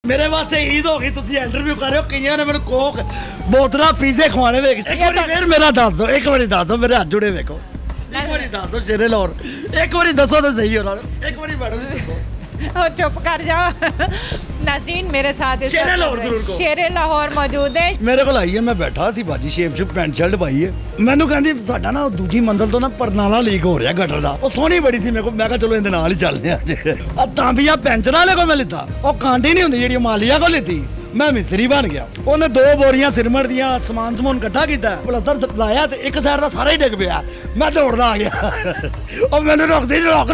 मेरे वास्ते ईद हो गई तुसी इंटरव्यू कर रहे हो कईयां ने मैंने कोक बोतला पीजे खवाने वेख एक बारी फिर मेरा दस दो एक बारी दस दो मेरे हाथ जुड़े वेखो एक बारी दस दो शेरे लाहौर एक बारी दसो तो सही हो एक बारी मैडम जी दसो और चुप कर जाओ। नाज़रीन मेरे साथ इस शेरे लाहौर जरूर कहो। शेरे लाहौर मौजूद है। ਮੇਰੇ ਕੋਲ ਆਈ ਹੈ ਮੈਂ ਬੈਠਾ ਸੀ ਬਾਜੀ ਸ਼ੇਪ ਸ਼ੂਪ ਪੈਂਟ ਸ਼ਰਟ ਪਾਈ ਹੈ ਮੈਨੂੰ ਕਹਿੰਦੀ ਸਾਡਾ ਨਾ ਦੂਜੀ ਮੰਜ਼ਲ ਤੋਂ ਨਾ ਪਰਨਾਲਾ ਲੀਕ ਹੋ ਰਿਹਾ ਗਟਰ ਦਾ ਉਹ ਸੋਹਣੀ ਬੜੀ ਸੀ ਮੇਰੇ ਕੋਲ ਮੈਂ ਕਿਹਾ ਚਲੋ ਇਹਦੇ ਨਾਲ ਹੀ ਚੱਲਦੇ ਆ ਅੱਜ ਆ ਤਾਂਬੀਆ ਪੈਂਚਰ ਵਾਲੇ ਕੋਲ ਮੈਂ ਲਿੱਤਾ ਉਹ ਕਾਂਡੀ ਨਹੀਂ ਹੁੰਦੀ ਜਿਹੜੀ ਮਾਲੀਆ ਕੋਲ ਲਿੱਤੀ ਮੈਂ ਮਿਸਤਰੀ ਬਣ ਗਿਆ ਉਹਨੇ 2 ਬੋਰੀਆਂ ਸਿਰਮੜ ਦੀਆਂ ਸਮਾਨ ਸਮੂਨ ਇਕੱਠਾ ਕੀਤਾ ਪਲਸਤਰ ਲਾਇਆ ਤੇ ਇੱਕ ਸਾਈਡ ਦਾ ਸਾਰਾ ਹੀ ਡਿੱਗ ਪਿਆ ਮੈਂ ਦੌੜਦਾ ਆ ਗਿਆ ਉਹ ਮੈਨੂੰ ਰੋਕਦੀ ਰੋਕ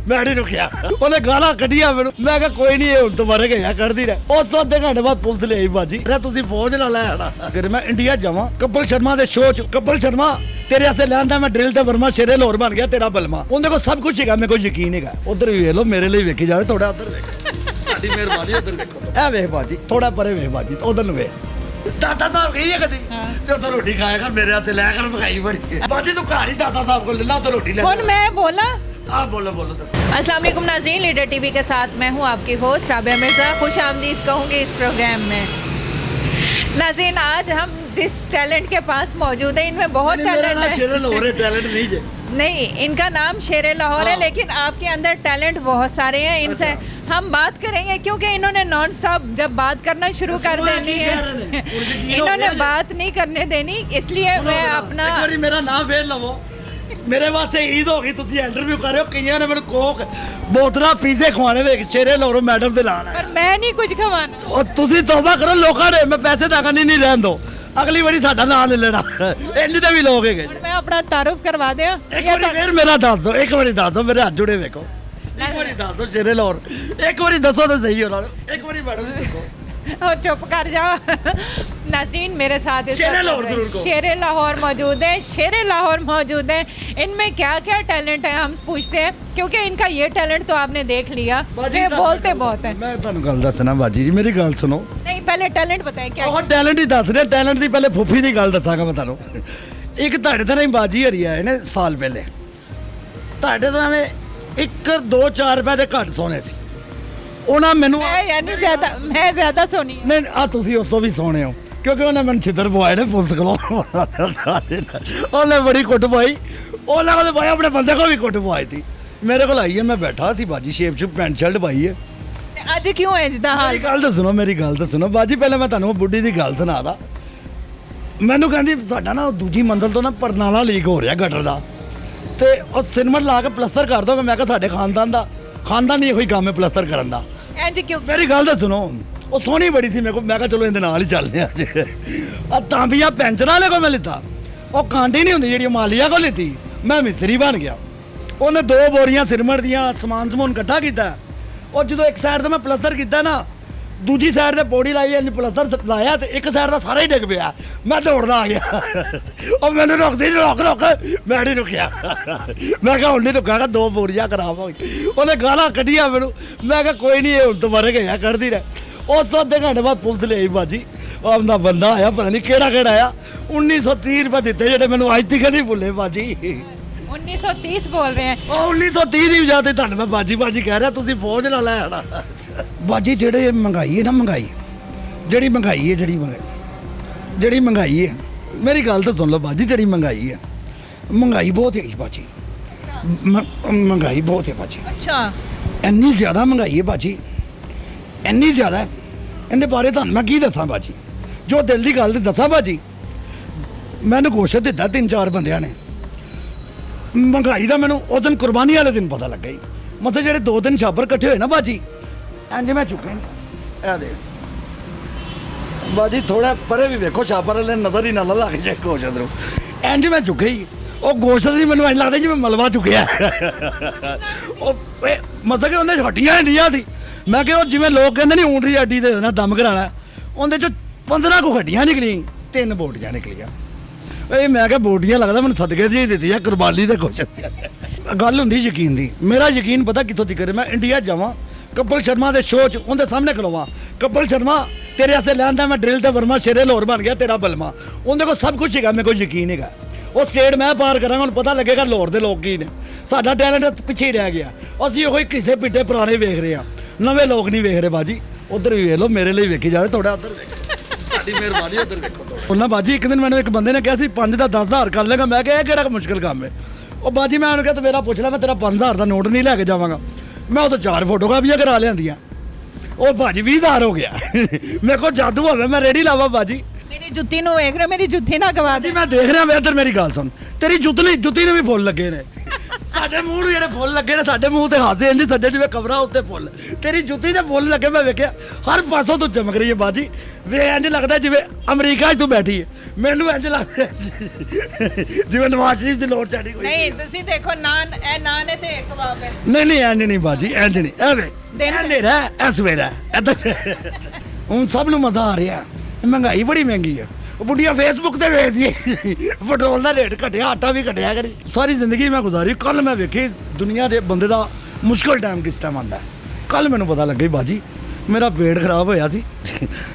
ਮੈਂ ਨਹੀਂ ਰੁਕਿਆ ਉਹਨੇ ਗਾਲਾਂ ਕੱਢੀਆਂ ਮੈਨੂੰ ਮੈਂ ਕਿਹਾ ਕੋਈ ਨਹੀਂ ਇਹ ਹੁਣ ਦੁਬਾਰੇ ਗਿਆ ਕੱਢਦੀ ਰਹਿ ਉਸ ਤੋਂ ਅੱਧੇ ਘੰਟੇ ਬਾਅਦ ਪੁਲਿਸ ਲਈ ਆਈ ਬਾਜੀ ਤੁਸੀਂ ਫੌਜ ਨਾਲ ਲੈ ਆਣਾ ਅਗਰ ਮੈਂ ਇੰਡੀਆ ਜਾਵਾਂ ਕਪਿਲ ਸ਼ਰਮਾ ਦੇ ਸ਼ੋਅ 'ਚ ਕਪਿਲ ਸ਼ਰਮਾ ਤੇਰੇ ਵਾਸਤੇ ਲੈਂਦਾ ਮੈਂ ਡਰਿਲ ਤੇ ਵਰਮਾ ਸ਼ੇਰੇ ਲਾਹੌਰ ਬਣ ਗਿਆ ਤੇਰਾ ਬਲਮਾ ਉਹਦੇ ਕੋਲ ਸਭ ਕੁਝ ਹੈਗਾ ਮੇਰੇ ਕੋਲ ਯਕੀਨ ਹੈਗਾ ਉਧਰ ਵੀ ਵੇਖ ਲਓ ਮੇਰੇ ਲਈ ਵੇਖੀ ਜਾਵੇ ਥੋੜਾ ਉਧਰ ਵੇਖ ਤੁਹਾਡੀ ਮਿਹਰਬਾਨੀ ਉਧਰ ਵੇਖੋ ਇਹ ਵੇਖ ਬਾਜੀ ਥੋੜਾ ਪਰੇ ਵੇਖ ਬਾਜੀ ਉਧਰ ਨੂੰ ਵੇਖ ਦਾਦਾ ਸਾਹਿਬ ਗਈ ਹੈ ਕਦੀ ਤੇ ਉਧਰ ਰੋਟੀ ਖਾਇਆ ਕਰ ਮੇਰੇ ਵਾਸਤੇ ਲੈ ਕਰ ਮਖਾਈ ਬੜੀ ਬਾਜੀ ਤੂੰ ਘਰ ਹੀ ਦਾਦਾ ਸਾਹਿਬ ਕੋਲ ਲੈ ਲਾ ਤੇ ਰੋਟੀ ਲੈ कौन मैं बोला। आप बोलो अस्सलाम वालेकुम नाज़रीन, लीडर टीवी के साथ मैं हूँ आपकी होस्ट राबिया मिर्ज़ा। खुश आमदीद कहूँगी इस प्रोग्राम में। नाज़रीन आज हम जिस टैलेंट के पास मौजूद है इनमें बहुत टैलेंट है। शेरे लाहौर टैलेंट नहीं है नहीं, इनका नाम शेरे लाहौर है लेकिन आपके अंदर टैलेंट बहुत सारे हैं। इनसे हम बात करेंगे क्योंकि इन्होंने नॉन स्टॉप जब बात करना शुरू कर देनी है इन्होंने बात नहीं करने देनी, इसलिए मैं अपना मेरा नाम फेर लवो मेरे वास्ते ईद हो गई तुसी इंटरव्यू कर रहे हो कईयां ने मैंने कोक बोतला पीजे खवाने वेख शेरे लाहौर मैडम दे लाना पर मैं नहीं कुछ खवाना और तुसी तौबा करो लोकां ने मैं पैसे दागा नहीं रहन दो अगली बारी साडा नाम ले लेना इंज दे भी लोग हैगे मैं अपना तारुफ करवा दिया। एक बारी फिर मेरा दस दो एक बारी दस दो मेरे हाथ जुड़े वेखो एक बारी दस दो शेरे लाहौर एक बारी दसो तो सही हो एक बारी मैडम जी दसो और चुप कर जाओ। नाज़रीन मेरे साथ इस शेरे लाहौर जरूर कहो। शेरे लाहौर मौजूद है। शेरे लाहौर मौजूद है। इनमें क्या क्या टैलेंट है हम पूछते हैं क्योंकि इनका ये टैलेंट तो आपने देख लिया ये बोलते बहुत है। मैं ਤੁਹਾਨੂੰ ਗੱਲ ਦੱਸਣਾ ਬਾਜੀ ਜੀ ਮੇਰੀ ਗੱਲ ਸੁਣੋ नहीं पहले टैलेंट बताएं क्या ਉਹ ਟੈਲੈਂਟ ਹੀ ਦੱਸ ਰਿਹਾ ਟੈਲੈਂਟ ਦੀ ਪਹਿਲੇ ਫੁੱਫੀ ਦੀ ਗੱਲ ਦੱਸਾਂਗਾ ਮੈਂ ਤੁਹਾਨੂੰ ਇੱਕ ਤੁਹਾਡੇ ਤਾਂ ਨਹੀਂ ਬਾਜੀ ਹਰੀ ਆਏ ਨੇ ਸਾਲ ਪਹਿਲੇ ਤੁਹਾਡੇ ਤੋਂ ਐਵੇਂ 1 2 4 ਰੁਪਏ ਦੇ ਘੱਟ ਸੋਨੇ ਸੀ ਉਹਨਾਂ ਮੈਨੂੰ मैं यानी ज़्यादा सोनी है। ਨਹੀਂ ਆ ਤੁਸੀਂ ਉਸ ਤੋਂ ਵੀ ਸੋਹਣੇ ਹੋ ਕਿਉਂਕਿ ਉਹਨੇ ਮੈਨੂੰ ਛਿੱਤਰ ਪਵਾਏ ਨੇ ਪੁਲਿਸ ਕੋਲੋਂ ਉਹਨੇ ਬੜੀ ਕੁੱਟ ਪਵਾਈ ਉਹਨਾਂ ਕੋਲ ਪਾਇਆ ਆਪਣੇ ਬੰਦੇ ਕੋਲ ਵੀ ਕੁੱਟ ਪਵਾਈ ਸੀ ਮੇਰੇ ਕੋਲ ਆਈ ਹੈ ਮੈਂ ਬੈਠਾ ਸੀ ਬਾਜੀ ਸ਼ੇਪ ਸ਼ੂਪ ਪੈਂਟ ਸ਼ਰਟ ਪਾਈ ਹੈ ਅੱਜ ਕਿਉਂ ਇੰਜ ਦਾ ਹਾਲ। ਮੇਰੀ ਗੱਲ ਤਾਂ ਸੁਣੋ ਬਾਜੀ ਪਹਿਲਾਂ ਮੈਂ ਤੁਹਾਨੂੰ ਬੁੱਢੀ ਦੀ ਗੱਲ ਸੁਣਾਦਾ ਮੈਨੂੰ ਕਹਿੰਦੀ ਸਾਡਾ ਨਾ ਦੂਜੀ ਮੰਜ਼ਲ ਤੋਂ ਨਾ ਪਰਨਾਲਾ ਲੀਕ ਹੋ ਰਿਹਾ ਗਟਰ ਦਾ ਤੇ ਉਹ ਸਿਰਮਟ ਲਾ ਕੇ ਪਲਸਤਰ ਕਰ ਦੋਗੇ ਮੈਂ ਕਿਹਾ ਸਾਡੇ ਖਾਨਦਾਨ ਨਹੀਂ ਕੋਈ ਕੰਮ ਹੈ ਪਲਸਤਰ ਕਰਨ ਦਾ ਇੰਜ ਕਿਉਂ। ਮੇਰੀ ਗੱਲ ਤਾਂ ਸੁਣੋ ਉਹ ਸੋਹਣੀ ਬੜੀ ਸੀ ਮੇਰੇ ਕੋਲ ਮੈਂ ਕਿਹਾ ਚਲੋ ਇਹਦੇ ਨਾਲ ਹੀ ਚੱਲਦੇ ਆ ਅੱਜ ਆ ਤਾਂਬੀਆ ਪੈਂਚਰ ਵਾਲੇ ਕੋਲ ਮੈਂ ਲਿੱਤਾ ਉਹ ਕਾਂਡੀ ਨਹੀਂ ਹੁੰਦੀ ਜਿਹੜੀ ਮਾਲੀਆ ਕੋਲ ਲਿੱਤੀ ਮੈਂ ਮਿਸਤਰੀ ਬਣ ਗਿਆ ਉਹਨੇ 2 ਬੋਰੀਆਂ ਸਿਰਮਟ ਦੀਆਂ ਸਮਾਨ ਸਮੂਨ ਇਕੱਠਾ ਕੀਤਾ ਉਹ ਜਦੋਂ ਇੱਕ ਸਾਈਡ ਤੇ ਮੈਂ ਪਲਸਤਰ ਕੀਤਾ ਨਾ ਦੂਜੀ ਸਾਈਡ ਤੇ ਪੌੜੀ ਲਾਈ ਇਹਨੇ ਪਲਸਤਰ ਲਾਇਆ ਤੇ ਇੱਕ ਸਾਈਡ ਦਾ ਸਾਰਾ ਹੀ ਡਿੱਗ ਪਿਆ ਮੈਂ ਦੌੜਦਾ ਆ ਗਿਆ ਉਹ ਮੈਨੂੰ ਰੋਕਦੀ ਰੋਕ ਮੈਂ ਨਹੀਂ ਰੁਕਿਆ ਮੈਂ ਕਿਹਾ ਹੁਣ ਨਹੀਂ ਰੁਕਾਂਗਾ 2 ਬੋਰੀਆਂ ਖਰਾਬ ਹੋ ਗਈ ਉਹਨੇ ਗਾਲਾਂ ਕੱਢੀਆਂ ਮੈਨੂੰ ਮੈਂ ਕਿਹਾ ਕੋਈ ਨਹੀਂ ਇਹ ਹੁਣ ਦੁਬਾਰੇ ਗਿਆ ਕੱਢਦੀ ਰਹਿ ਉਸ ਤੋਂ ਅੱਧੇ ਘੰਟੇ ਬਾਅਦ ਪੁਲਿਸ ਲਈ ਆਈ ਬਾਜੀ ਆਪਦਾ ਬੰਦਾ ਆਇਆ ਪਤਾ ਨਹੀਂ ਕਿਹੜਾ ਆਇਆ 1930 ਰੁਪਏ ਦਿੱਤੇ ਜਿਹੜੇ ਮੈਨੂੰ ਅੱਜ ਤੱਕ ਨਹੀਂ ਭੁੱਲੇ ਬਾਜੀ 1930 बोल रहे हैं। ਉਹ 1930 ਦੀ ਵਜ੍ਹਾ ਤੇ ਤੁਹਾਨੂੰ ਮੈਂ ਬਾਜੀ ਕਹਿ ਰਿਹਾ ਤੁਸੀਂ ਫੌਜ ਨਾਲ ਲੈ ਆਣਾ ਬਾਜੀ ਜਿਹੜੇ ਮਹਿੰਗਾਈ ਹੈ ਨਾ ਜਿਹੜੀ ਮਹਿੰਗਾਈ ਹੈ ਮੇਰੀ ਗੱਲ ਤਾਂ ਸੁਣ ਲਓ ਬਾਜੀ ਜਿਹੜੀ ਮਹਿੰਗਾਈ ਬਹੁਤ ਹੈ ਬਾਜੀ ਮਹਿੰਗਾਈ ਬਹੁਤ ਹੈ ਬਾਜੀ अच्छा ਇੰਨੀ ਜ਼ਿਆਦਾ ਮਹਿੰਗਾਈ ਹੈ ਬਾਜੀ ਇੰਨੀ ਜ਼ਿਆਦਾ ਇਹਦੇ ਬਾਰੇ ਤੁਹਾਨੂੰ ਮੈਂ ਕੀ ਦੱਸਾਂ ਬਾਜੀ ਜੋ ਦਿਲ ਦੀ ਗੱਲ ਦੱਸਾਂ ਬਾਜੀ ਮੈਨੂੰ ਗੋਸ਼ਤ ਦਿੱਤਾ 3-4 ਬੰਦਿਆਂ ਨੇ ਮਹਿੰਗਾਈ ਦਾ ਮੈਨੂੰ ਉਸ ਦਿਨ ਕੁਰਬਾਨੀ ਵਾਲੇ ਦਿਨ ਪਤਾ ਲੱਗਾ ਹੀ ਮਤਲਬ ਜਿਹੜੇ 2-3 ਛਾਪਰ ਇਕੱਠੇ ਹੋਏ ਨਾ ਬਾਜੀ ਇੰਜ ਮੈਂ ਚੁੱਕੇ ਇਹ ਦੇ ਬਾਜੀ ਥੋੜਾ ਪਰੇ ਵੀ ਵੇਖੋ ਛਾਪਰ ਵਾਲੇ ਨਜ਼ਰ ਹੀ ਨਾ ਲੱਗ ਜਾਏ ਗੋਸ਼ਤ ਨੂੰ ਇੰਜ ਮੈਂ ਚੁੱਕੇ ਹੀ ਉਹ ਗੋਸ਼ਤ ਨਹੀਂ ਮੈਨੂੰ ਇੰਜ ਲੱਗਦਾ ਜਿਵੇਂ ਮਲਵਾ ਚੁੱਕਿਆ ਉਹ ਮਤਲਬ ਕਿ ਉਹਦੇ ਹੱਡੀਆਂ ਇੰਨੀਆਂ ਸੀ ਮੈਂ ਕਿਹਾ ਉਹ ਜਿਵੇਂ ਲੋਕ ਕਹਿੰਦੇ ਨਹੀਂ ਊਂਟ ਦੀ ਹੱਡੀ ਦੇ ਦੇਣਾ ਦਮ ਕਰਾਣਾ ਉਹਦੇ ਚੋਂ 15 ਕੁ ਹੱਡੀਆਂ ਨਿਕਲੀਆਂ 3 ਬੋਟੀਆਂ ਨਿਕਲੀਆਂ ਇਹ ਮੈਂ ਕਿਹਾ ਬੋਟੀਆਂ ਲੱਗਦਾ ਮੈਨੂੰ ਸਦਕੇ ਦੀ ਦਿੱਤੀ ਆ ਕੁਰਬਾਨੀ ਦੇ ਕੁਛ ਗੱਲ ਹੁੰਦੀ ਯਕੀਨ ਦੀ ਮੇਰਾ ਯਕੀਨ ਪਤਾ ਕਿੱਥੋਂ ਦੀ ਕਰੇ ਮੈਂ ਇੰਡੀਆ ਜਾਵਾਂ ਕਪਿਲ ਸ਼ਰਮਾ ਦੇ ਸ਼ੋਅ 'ਚ ਉਹਦੇ ਸਾਹਮਣੇ ਖਲੋਵਾਂ ਕਪਿਲ ਸ਼ਰਮਾ ਤੇਰੇ ਵਾਸਤੇ ਲੈਂਦਾ ਮੈਂ ਡਰਿਲ ਤੇ ਵਰਮਾ ਸ਼ੇਰੇ ਲਾਹੌਰ ਬਣ ਗਿਆ ਤੇਰਾ ਬਲਮਾ ਉਹਦੇ ਕੋਲ ਸਭ ਕੁਝ ਹੈਗਾ ਮੇਰੇ ਕੋਲ ਯਕੀਨ ਹੈਗਾ ਉਹ ਸਟੇਟ ਮੈਂ ਪਾਰ ਕਰਾਂਗਾ ਹੁਣ ਪਤਾ ਲੱਗੇਗਾ ਲਾਹੌਰ ਦੇ ਲੋਕ ਕੀ ਨੇ ਸਾਡਾ ਟੈਲੈਂਟ ਪਿੱਛੇ ਹੀ ਰਹਿ ਗਿਆ ਅਸੀਂ ਉਹੀ ਕਿਸੇ ਪਿੱਟੇ ਪੁਰਾਣੇ ਵੇਖ ਰਹੇ ਆ ਨਵੇਂ ਲੋਕ ਨਹੀਂ ਵੇਖ ਰਹੇ ਬਾਜੀ ਉਧਰ ਵੀ ਵੇਖ ਲਓ, ਮੇਰੇ ਲਈ ਵੇਖੀ ਜਾਵੇ, ਤੁਹਾਡਾ ਉਧਰ ਵੇਖੋ, ਤੁਹਾਡੀ ਮਿਹਰਬਾਨੀ, ਉਧਰ ਵੇਖੋ ਤੁਹਾਡਾ। ਉਹਨਾਂ ਬਾਜੀ ਇੱਕ ਦਿਨ ਮੈਨੂੰ ਇੱਕ ਬੰਦੇ ਨੇ ਕਿਹਾ ਸੀ 5 ਦਾ 10,000 ਕਰ ਲੇਗਾ। ਮੈਂ ਕਿਹਾ ਇਹ ਕਿਹੜਾ ਮੁਸ਼ਕਿਲ ਕੰਮ ਹੈ। ਉਹ ਬਾਜੀ ਮੈਂ ਉਹਨੂੰ ਕਿਹਾ ਤੂੰ ਮੇਰਾ ਪੁੱਛ ਲੈ, ਮੈਂ ਤੇਰਾ 5,000 ਦਾ ਨੋਟ ਨਹੀਂ ਲੈ ਕੇ ਜਾਵਾਂਗਾ। ਮੈਂ ਉਹ ਤੋਂ 4 ਫੋਟੋਕਾਪੀਆਂ ਕਰਾ ਲਿਆਂਦੀਆਂ। ਉਹ ਬਾਜੀ 20,000 ਹੋ ਗਿਆ। ਮੇਰੇ ਕੋਲ ਜਾਦੂ ਹੋਵੇ, ਮੈਂ ਰੇੜੀ ਲਾਵਾਂ ਬਾਜੀ। मेरी जुत्ती नु देख रहे हो, मेरी जुत्ती ना गवा ਜੀ दे। ਮੈਂ ਦੇਖ ਰਿਹਾ ਵੇ ਇੱਧਰ, ਮੇਰੀ ਗੱਲ ਸੁਣ, ਤੇਰੀ ਜੁੱਤੀ ਨੂੰ ਵੀ ਫੁੱਲ ਲੱਗੇ ਨੇ। ਸਾਡੇ ਮੂੰਹ ਨੂੰ ਜਿਹੜੇ ਫੁੱਲ ਲੱਗੇ ਨੇ, ਸਾਡੇ ਮੂੰਹ ਤੇ ਹਾਸੇ ਇੰਜ ਸੱਜੇ ਜਿਵੇਂ ਕਬਰਾਂ ਉੱਤੇ ਫੁੱਲ। ਤੇਰੀ ਜੁੱਤੀ ਤੇ ਫੁੱਲ ਲੱਗੇ, ਮੈਂ ਵੇਖਿਆ ਹਰ ਪਾਸੋਂ ਤੂੰ ਚਮਕ ਰਹੀ ਹੈ ਬਾਜੀ। ਵੇ ਇੰਜ ਲੱਗਦਾ ਜਿਵੇਂ ਅਮਰੀਕਾ 'ਚ ਤੂੰ ਬੈਠੀ ਹੈ। ਮੈਨੂੰ ਇੰਜ ਲੱਗਦਾ ਜਿਵੇਂ ਨਵਾਜ਼ ਸ਼ਰੀਫ ਦੀ ਲੋੜ ਚਾੜੀ ਕੋਈ। नहीं तुसी देखो नान ए नान है ते कबाब है। ਨਹੀਂ ਇੰਜ ਨਹੀਂ ਬਾਜੀ, ਇੰਜ ਨਹੀਂ। ਐ ਵੇ ਦਿਨ ਇਹ ਨੇਰਾ ਐ ਸਵੇਰਾ ਇੱਧਰ। ਹੁਣ ਸਭ ਨੂੰ ਮਜ਼ਾ ਆ ਰਿਹਾ। ਮਹਿੰਗਾਈ ਬੜੀ ਮਹਿੰਗੀ ਹੈ। ਉਹ ਬੁੱਢੀਆਂ ਫੇਸਬੁੱਕ ਤੇ ਵੇਚਦੀ ਪੈਟਰੋਲ ਦਾ ਰੇਟ ਘਟਿਆ, ਆਟਾ ਵੀ ਘਟਿਆ ਕਰੀ। ਸਾਰੀ ਜ਼ਿੰਦਗੀ ਮੈਂ ਗੁਜ਼ਾਰੀ। ਕੱਲ ਮੈਂ ਵੇਖੀ ਦੁਨੀਆ ਦੇ ਬੰਦੇ ਦਾ ਮੁਸ਼ਕਲ ਟਾਈਮ ਕਿਸ ਟਾਈਮ ਆਉਂਦਾ। ਕੱਲ ਮੈਨੂੰ ਪਤਾ ਲੱਗੀ ਬਾਜੀ, ਮੇਰਾ ਪੇਟ ਖਰਾਬ ਹੋਇਆ ਸੀ।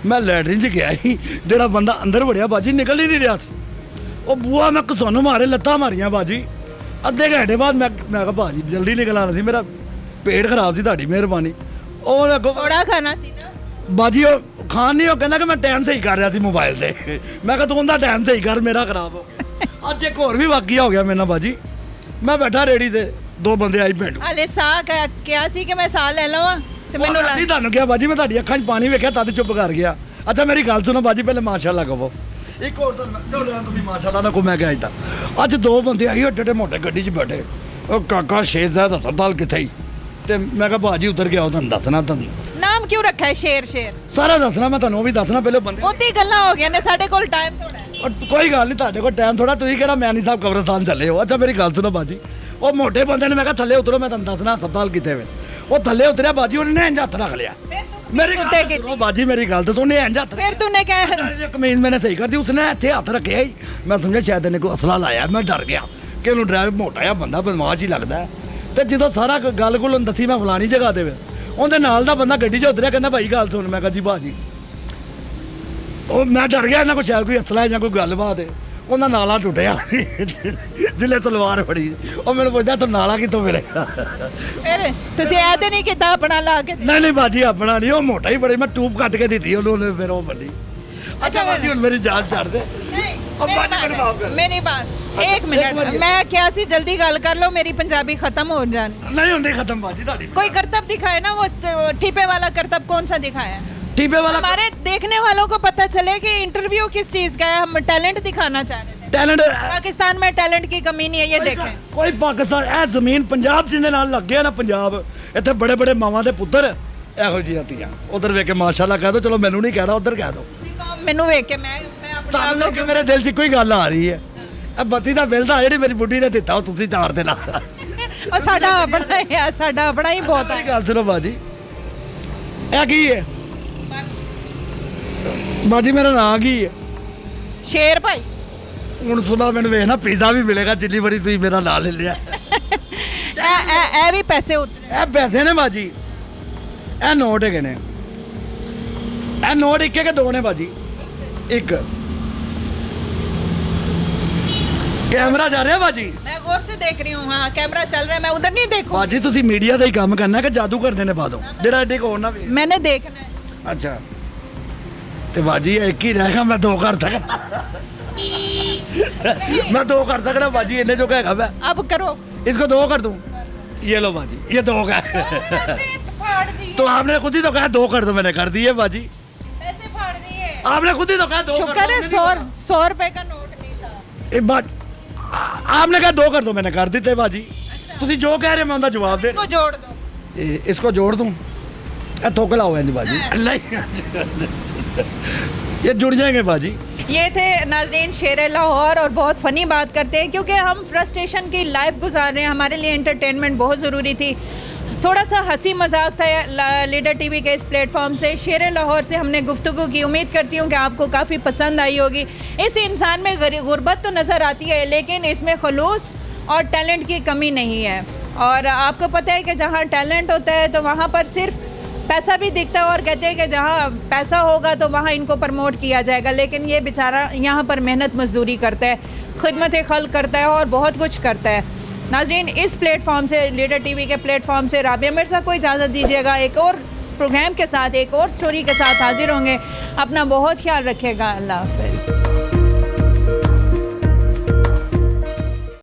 ਮੈਂ ਲੈਟਰਿਨ 'ਚ ਗਿਆ ਸੀ, ਜਿਹੜਾ ਬੰਦਾ ਅੰਦਰ ਵੜਿਆ ਬਾਜੀ ਨਿਕਲ ਹੀ ਨਹੀਂ ਰਿਹਾ ਸੀ। ਉਹ ਬੂਆ ਮੈਂ ਘਸੁੰਨ ਮਾਰੇ, ਲੱਤਾਂ ਮਾਰੀਆਂ ਬਾਜੀ। ਅੱਧੇ ਘੰਟੇ ਬਾਅਦ ਮੈਂ ਕਿਹਾ ਭਾਜੀ ਜਲਦੀ ਨਿਕਲ ਆਉਣਾ ਸੀ, ਮੇਰਾ ਪੇਟ ਖਰਾਬ ਸੀ, ਤੁਹਾਡੀ ਮਿਹਰਬਾਨੀ। ਉਹ ਅੱਗੋਂ थोड़ा खाना सी ना। ਬਾਜੀ ਉਹ ਖਾਣ ਨਹੀਂ, ਉਹ ਕਹਿੰਦਾ ਕਿ ਮੈਂ ਟਾਈਮ ਸਹੀ ਕਰ ਰਿਹਾ ਸੀ ਮੋਬਾਈਲ ਤੇ। ਮੈਂ ਕਿਹਾ ਤੂੰ ਉਹਦਾ ਟਾਈਮ ਸਹੀ ਕਰ, ਮੇਰਾ ਖਰਾਬ ਹੋ। ਅੱਜ ਇੱਕ ਹੋਰ ਵੀ ਵਾਕਿਆ ਹੋ ਗਿਆ ਮੇਰੇ ਨਾਲ ਬਾਜੀ। ਮੈਂ ਬੈਠਾ ਰੇੜੀ ਤੇ, 2 ਬੰਦੇ ਆਈ ਪਿੰਡ। हाले सा क्या सी कि मैं सा ले लवां ते मैनू ਅਸੀਂ ਤੁਹਾਨੂੰ ਕਿਹਾ ਬਾਜੀ, ਮੈਂ ਤੁਹਾਡੀ ਅੱਖਾਂ 'ਚ ਪਾਣੀ ਵੇਖਿਆ ਤਦ ਚੁੱਪ ਕਰ ਗਿਆ। ਅੱਛਾ ਮੇਰੀ ਗੱਲ ਸੁਣੋ ਬਾਜੀ, ਪਹਿਲੇ ਮਾਸ਼ਾਅੱਲਾ ਕਹੋ। ਇੱਕ ਹੋਰ ਤਾਂ ਚਲੋ ਰਹਿਣ ਤੁਸੀਂ ਮਾਸ਼ਾਅੱਲਾ ਨਾ ਕੋ। ਮੈਂ ਕਿਹਾ ਇੱਦਾਂ ਅੱਜ 2 ਬੰਦੇ ਆਈ ਏਡੇ ਮੋਟੇ ਗੱਡੀ 'ਚ ਬੈਠੇ। ਉਹ ਕਾਕਾ ਸ਼ੇਜ਼ਾਦ ਹਸਪਤਾਲ ਕਿੱਥੇ ਹੀ? ਤੇ ਮੈਂ ਕਿਹਾ ਭਾਜੀ ਉਤਰ ਗਿਆ, ਉਹ ਤੁਹਾਨੂੰ ਦੱਸਣਾ, ਤੁਹਾਨੂੰ नाम क्यों रखा है शेर शेर? ਸਾਰਾ ਦੱਸਣਾ, ਮੈਂ ਤੁਹਾਨੂੰ ਉਹ ਵੀ ਦੱਸਣਾ। ਪਹਿਲੇ ਬੰਦੇ ओती गल्लां हो गई ने, साडे कोल टाइम थोड़ा है। ਉਹ ਕੋਈ ਗੱਲ ਨਹੀਂ, ਤੁਹਾਡੇ ਕੋਲ ਟਾਈਮ ਥੋੜਾ। ਤੁਸੀਂ ਕਿਹੜਾ ਮੈਨੀ ਸਾਹਿਬ ਕਬਰਸਤਾਨ ਚੱਲੇ ਹੋ? ਅੱਛਾ ਮੇਰੀ ਗੱਲ ਸੁਣੋ ਬਾਜੀ, ਉਹ ਮੋਟੇ ਬੰਦੇ ਨੇ ਮੈਂ ਕਿਹਾ ਥੱਲੇ ਉਤਰੋ, ਮੈਂ ਤੁਹਾਨੂੰ ਦੱਸਣਾ ਹਸਪਤਾਲ ਕਿੱਥੇ ਵੇ। ਉਹ ਥੱਲੇ ਉਤਰਿਆ ਬਾਜੀ, ਉਹਨੇ ਇੰਜ ਹੱਥ ਰੱਖ ਲਿਆ। ਮੇਰੀ ਗੱਲ कुत्ते की ਸੁਣੋ ਬਾਜੀ, ਮੇਰੀ ਗੱਲ ਤਾਂ ਉਹਨੇ ਇੰਜ ਹੱਥ फिर तूने क्या ये कमीज मैंने सही कर दी, उसने ਇੱਥੇ ਹੱਥ ਰੱਖਿਆ ਹੀ। ਮੈਂ ਸਮਝਿਆ ਸ਼ਾਇਦ ਇਹਨੇ ਕੋਈ ਅਸਲਾ ਲਾਇਆ। ਮੈਂ ਡਰ ਗਿਆ ਕਿ ਉਹਨੂੰ ਡਰਾਈਵਰ ਮੋਟਾ ਜਿਹਾ ਬੰਦਾ ਬਦਮਾਸ਼ ਹੀ ਲੱਗਦਾ ਹੈ। ਤੇ ਜਦੋਂ ਸਾਰਾ ਗੱਲ ਗੁੱਲ ਉਹਨੂੰ ਦੱਸੀ ਮੈਂ ਫਲਾਣੀ ਜਗ੍ਹਾ ਤੇ ਵੇ, ਉਹਦੇ ਨਾਲ ਦਾ ਬੰਦਾ ਗੱਡੀ 'ਚ ਉਤਰਿਆ, ਕਹਿੰਦਾ ਭਾਈ ਗੱਲ ਸੁਣ। ਮੈਂ ਕਿਹਾ ਜੀ ਭਾਜੀ, ਉਹ ਮੈਂ ਡਰ ਗਿਆ ਇਹਨਾਂ ਕੋਲ ਸ਼ਾਇਦ ਕੋਈ ਅਸਲਾ ਹੈ ਜਾਂ ਕੋਈ ਗੱਲਬਾਤ ਹੈ। ਉਹਨਾਂ ਨਾਲਾ ਟੁੱਟਿਆ ਸੀ ਜਿਲੇ ਤਲਵਾਰ ਫੜੀ। ਉਹ ਮੈਨੂੰ ਪੁੱਛਦਾ ਤੂੰ ਨਾਲਾ ਕਿੱਥੋਂ ਮਿਲੇਗਾ? फिर तुसी ऐ ते नहीं किता अपना ला के? ਨਹੀਂ ਨਹੀਂ ਬਾਜੀ ਆਪਣਾ ਨਹੀਂ, ਉਹ ਮੋਟਾ ਹੀ ਬੜੀ। ਮੈਂ ਟੂਬ ਕੱਟ ਕੇ ਦਿੱਤੀ ਉਹਨੂੰ, ਫਿਰ ਉਹ ਬੰਦੀ। ਅੱਛਾ ਬਾਜੀ ਹੁਣ ਮੇਰੀ ਜਾਨ ਛੱਡ ਦੇ। नहीं, अब मेरी बात बात मेरे है, बाप कर। मेरी बात अच्छा, एक एक मिनट। मिनट। मैं क्या सी जल्दी गल कर लो, मेरी पंजाबी खत्म हो जानी। ਨਹੀਂ ਹੁੰਦੀ ਖਤਮ ਬਾਜੀ ਤੁਹਾਡੀ। कोई करतब दिखाए ना, वो ठीपे वाला करतब कौन सा दिखाया? ਟੀਪੇ ਵਾਲਾ हमारे देखने वालों को पता चले कि इंटरव्यू किस चीज का है। हम टैलेंट दिखाना चाह रहे थे। ਟੈਲੈਂਟ पाकिस्तान में टैलेंट की कमी नहीं है, ये देखें। ਕੋਈ ਪਾਕਿਸਤਾਨ ਇਹ ਜ਼ਮੀਨ ਪੰਜਾਬ ਜਿਹਦੇ ਨਾਲ ਲੱਗੇ ਨਾ, ਪੰਜਾਬ ਇੱਥੇ ਬੜੇ ਬੜੇ ਮਾਵਾਂ ਦੇ ਪੁੱਤਰ ਇਹੋ ਜਿਹੀਆਂ ਧੀਆਂ। ਉਧਰ ਵੇਖ ਕੇ ਮਾਸ਼ਾਅੱਲਾ ਕਹਿ ਦੋ। ਚਲੋ ਮੈਨੂੰ ਨਹੀਂ ਕਹਿਣਾ, ਉਧਰ ਕਹਿ ਦੋ। ਤੁਸੀਂ ਕਹੋ ਮੈਨੂੰ ਵੇਖ ਕੇ ਮੈਂ ਆਪਣੇ ਆਪ ਤੁਹਾਨੂੰ ਨੂੰ ਕਿ ਮੇਰੇ ਦਿਲ 'ਚ ਕੋਈ ਗੱਲ ਆ ਰਹੀ ਹੈ। ਇਹ ਬੱਤੀ ਦਾ ਬਿੱਲ ਦਾ ਜਿਹੜੀ ਮੇਰੀ ਬੁੱਢੀ ਨੇ ਦਿੱਤਾ, ਉਹ ਤੁਸੀਂ ਤਾਰ ਦੇਣਾ। ਉਹ ਸਾਡਾ ਆਪਣਾ ਹੀ ਆ, ਸਾਡਾ ਆਪਣਾ ਹੀ ਬਹੁਤ ਮੇਰੀ ਹੈ। ਗੱਲ ਸੁਣੋ ਬਾਜੀ, ਇਹ ਕੀ ਹੈ ਬਾਜੀ? ਮੇਰਾ ਨਾਂ ਕੀ ਹੈ? ਸ਼ੇਰ ਭਾਈ। ਹੁਣ ਸੁਣਾ ਮੈਨੂੰ ਵੇਖ ਨਾ, ਪੀਜ਼ਾ ਵੀ ਮਿਲੇਗਾ ਜਿੰਨੀ ਬੜੀ ਤੁਸੀਂ ਮੇਰਾ ਨਾਂ ਲੈ ਲਿਆ। ਇਹ ਵੀ ਪੈਸੇ ਉਤਰੇ। ਇਹ ਪੈਸੇ ਨੇ ਬਾਜੀ, ਇਹ ਨੋਟ ਹੈਗੇ ਨੇ। ਇਹ ਨੋਟ ਇੱਕ ਹੈ ਕਿ 2 ਨੇ ਬਾਜੀ? ਇੱਕ। कैमरा जा रहा है बाजी? मैं गौर से देख रही हूँ। हाँ कैमरा चल रहा है, मैं उधर नहीं देखूँ। बाजी तुसी मीडिया ਦਾ ਹੀ ਕੰਮ ਕਰਨਾ ਕਿ ਜਾਦੂ ਕਰਦੇ ਨੇ ਬਾਦੋਂ ਜਿਹੜਾ ਐਡੇ ਕੋਲ ਨਾ ਵੀ? मैंने देखना है। ਅੱਛਾ ਤੇ ਬਾਜੀ ਇੱਕ ਹੀ ਰਹੇਗਾ, ਮੈਂ 2 ਕਰ ਸਕਦਾ। मैं 2 कर सकता बाजी, इन्ने जो कहेगा मैं। अब करो। इसको 2 कर दूं? ये लो बाजी, ये 2 का है। पैसे फाड़ दिए। तो आपने खुद ही तो कहा 2 कर दो, मैंने कर दिए बाजी। पैसे फाड़ दिए। आपने खुद ही तो कहा 2 कर दो। शुक्र है 100 रुपए का नोट नहीं था। एक बात आपने कहा 2 कर दो, मैंने कर दिते बाजी। तुसी जो कह रहे मैं उनका जवाब दे। इसको जोड़ दो। इसको जोड़ दूं? थोक लाओ बाजी। नहीं ये जुड़ जाएंगे बाजी। ये थे नाज़रीन शेर लाहौर, और बहुत फ़नी बात करते हैं क्योंकि हम फ्रस्ट्रेशन की लाइफ गुजार रहे हैं। हमारे लिए एंटरटेनमेंट बहुत ज़रूरी थी। थोड़ा सा हंसी मजाक था लीडर टीवी के इस प्लेटफॉर्म से। शेर लाहौर से हमने गुफ्तगू की। उम्मीद करती हूँ कि आपको काफ़ी पसंद आई होगी। इस इंसान में गुर्बत तो नज़र आती है, लेकिन इसमें खलूस और टैलेंट की कमी नहीं है। और आपको पता है कि जहाँ टैलेंट होता है तो वहाँ पर सिर्फ पैसा भी दिखता है, और कहते हैं कि जहाँ पैसा होगा तो वहाँ इनको प्रमोट किया जाएगा। लेकिन ये बेचारा यहाँ पर मेहनत मजदूरी करता है, खिदमत खल्क करता है और बहुत कुछ करता है। नाज़रीन इस प्लेटफॉर्म से, लीडर टीवी के प्लेटफॉर्म से राबिया मिर्ज़ा को इजाज़त दीजिएगा। एक और प्रोग्राम के साथ, एक और स्टोरी के साथ हाजिर होंगे। अपना बहुत ख्याल रखिएगा। अल्लाह हाफ़िज़।